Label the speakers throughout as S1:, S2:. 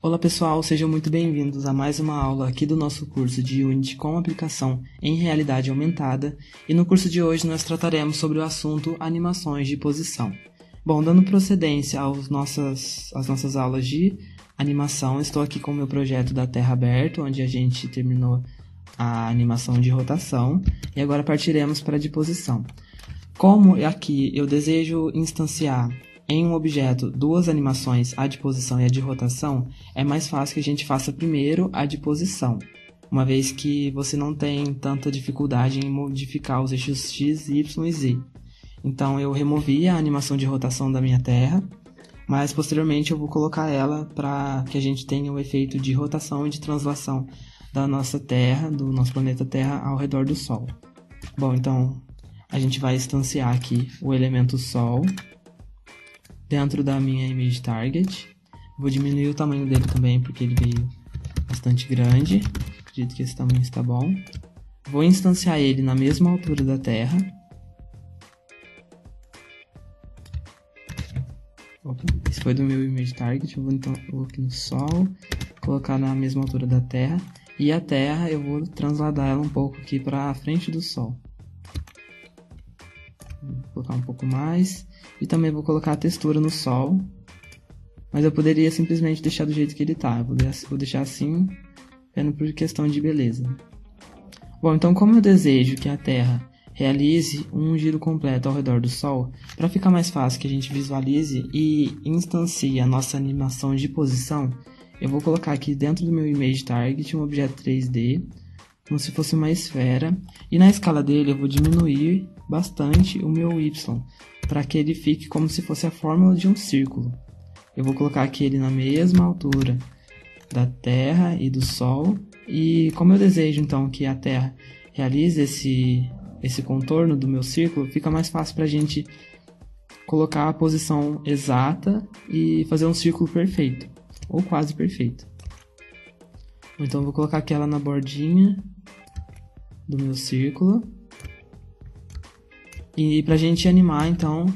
S1: Olá pessoal, sejam muito bem-vindos a mais uma aula aqui do nosso curso de Unity com aplicação em realidade aumentada, e no curso de hoje nós trataremos sobre o assunto animações de posição. Bom, dando procedência às nossas aulas de animação, estou aqui com o meu projeto da Terra aberto, onde a gente terminou a animação de rotação, e agora partiremos para a de posição. Como aqui eu desejo instanciar em um objeto duas animações, a de posição e a de rotação, é mais fácil que a gente faça primeiro a de posição, uma vez que você não tem tanta dificuldade em modificar os eixos X, Y e Z. Então eu removi a animação de rotação da minha Terra, mas posteriormente eu vou colocar ela para que a gente tenha o efeito de rotação e de translação da nossa Terra, do nosso planeta Terra, ao redor do Sol. Bom, então a gente vai instanciar aqui o elemento Sol dentro da minha image target. Vou diminuir o tamanho dele também, porque ele veio bastante grande. Acredito que esse tamanho está bom. Vou instanciar ele na mesma altura da Terra. Opa, esse foi do meu image target. Eu vou então aqui no Sol, colocar na mesma altura da Terra. E a Terra eu vou transladar ela um pouco aqui para a frente do Sol. Vou colocar um pouco mais. E também vou colocar a textura no Sol. Mas eu poderia simplesmente deixar do jeito que ele está. Vou deixar assim, apenas por questão de beleza. Bom, então como eu desejo que a Terra realize um giro completo ao redor do Sol, para ficar mais fácil que a gente visualize e instancie a nossa animação de posição, eu vou colocar aqui dentro do meu Image Target um objeto 3D, como se fosse uma esfera, e na escala dele eu vou diminuir bastante o meu Y, para que ele fique como se fosse a fórmula de um círculo. Eu vou colocar aqui ele na mesma altura da Terra e do Sol, e como eu desejo então que a Terra realize esse contorno do meu círculo, fica mais fácil para a gente colocar a posição exata e fazer um círculo perfeito, ou quase perfeito. Então eu vou colocar aquela na bordinha do meu círculo. E para a gente animar, então,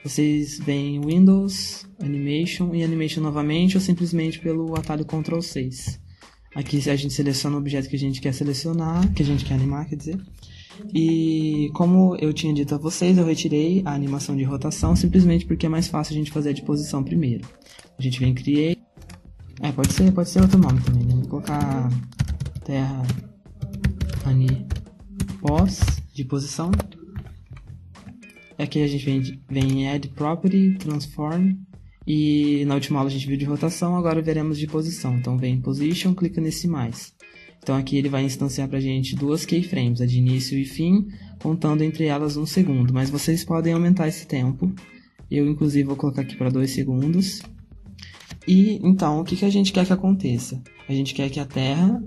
S1: vocês veem Windows, Animation e Animation novamente, ou simplesmente pelo atalho Ctrl 6. Aqui a gente seleciona o objeto que a gente quer selecionar, que a gente quer animar, quer dizer. E como eu tinha dito a vocês, eu retirei a animação de rotação, simplesmente porque é mais fácil a gente fazer a de posição primeiro. A gente vem em Create. Pode ser outro nome também, né? Vou colocar Terra Pos de posição. Aqui a gente vem em Add Property, Transform, e na última aula a gente viu de rotação, agora veremos de posição. Então vem em Position, clica nesse mais. Então aqui ele vai instanciar para a gente duas keyframes, a de início e fim, contando entre elas 1 segundo, mas vocês podem aumentar esse tempo. Eu inclusive vou colocar aqui para 2 segundos. E então o que a gente quer que aconteça? A gente quer que a Terra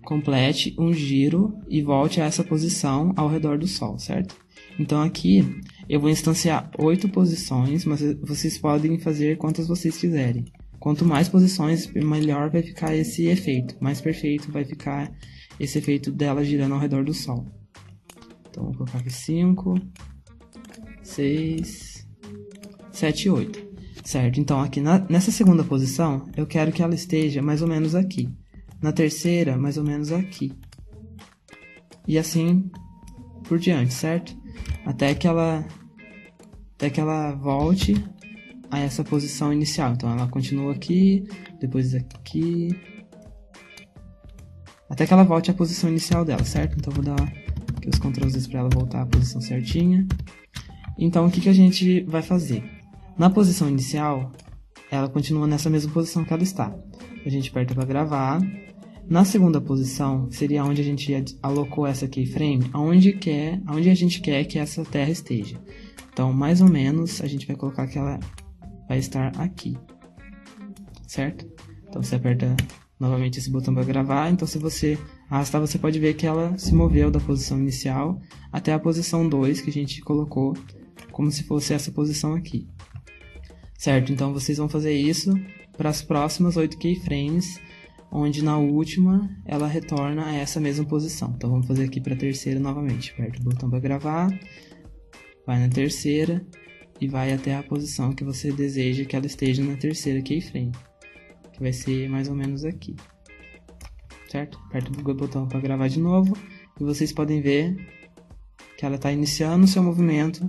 S1: complete um giro e volte a essa posição ao redor do Sol, certo? Então aqui eu vou instanciar 8 posições, mas vocês podem fazer quantas vocês quiserem. Quanto mais posições, melhor vai ficar esse efeito. Mais perfeito vai ficar esse efeito dela girando ao redor do Sol. Então vou colocar aqui 5, 6, 7 e 8. Certo, então aqui nessa segunda posição, eu quero que ela esteja mais ou menos aqui. Na terceira, mais ou menos aqui. E assim por diante, certo? Até que ela volte a essa posição inicial. Então ela continua aqui, depois aqui, até que ela volte à posição inicial dela, certo? Então vou dar aqui os Ctrl Z para ela voltar à posição certinha. Então o que a gente vai fazer? Na posição inicial, ela continua nessa mesma posição que ela está. A gente aperta para gravar. Na segunda posição, seria onde a gente alocou essa keyframe, onde a gente quer que essa Terra esteja. Então, mais ou menos, a gente vai colocar que ela vai estar aqui, certo? Então, você aperta novamente esse botão para gravar. Então, se você arrastar, você pode ver que ela se moveu da posição inicial até a posição 2, que a gente colocou como se fosse essa posição aqui. Certo? Então, vocês vão fazer isso para as próximas 8 keyframes, onde na última ela retorna a essa mesma posição. Então vamos fazer aqui para a terceira novamente. Aperta o botão para gravar, vai na terceira e vai até a posição que você deseja que ela esteja na terceira keyframe. que vai ser mais ou menos aqui, certo? Aperto o botão para gravar de novo e vocês podem ver que ela está iniciando o seu movimento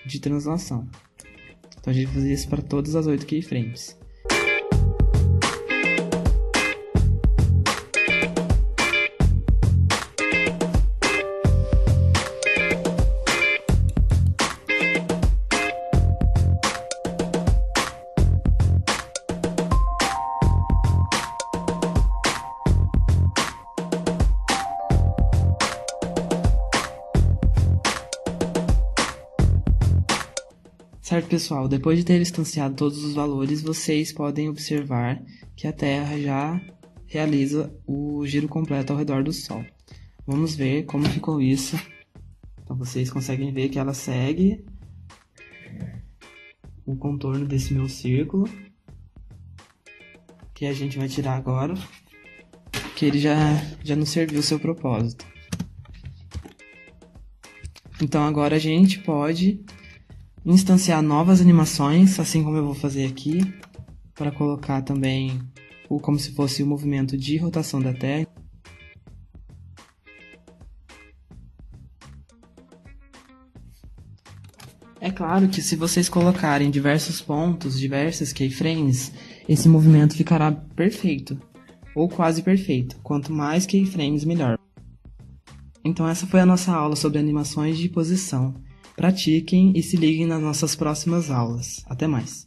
S1: de translação. Então a gente vai fazer isso para todas as 8 keyframes. Certo, pessoal, depois de ter instanciado todos os valores, vocês podem observar que a Terra já realiza o giro completo ao redor do Sol. Vamos ver como ficou isso. Então vocês conseguem ver que ela segue o contorno desse meu círculo, que a gente vai tirar agora, que ele já não serviu o seu propósito. Então agora a gente pode instanciar novas animações, assim como eu vou fazer aqui, para colocar também como se fosse o movimento de rotação da Terra. É claro que se vocês colocarem diversos pontos, diversas keyframes, esse movimento ficará perfeito, ou quase perfeito. Quanto mais keyframes, melhor. Então essa foi a nossa aula sobre animações de posição. Pratiquem e se liguem nas nossas próximas aulas. Até mais!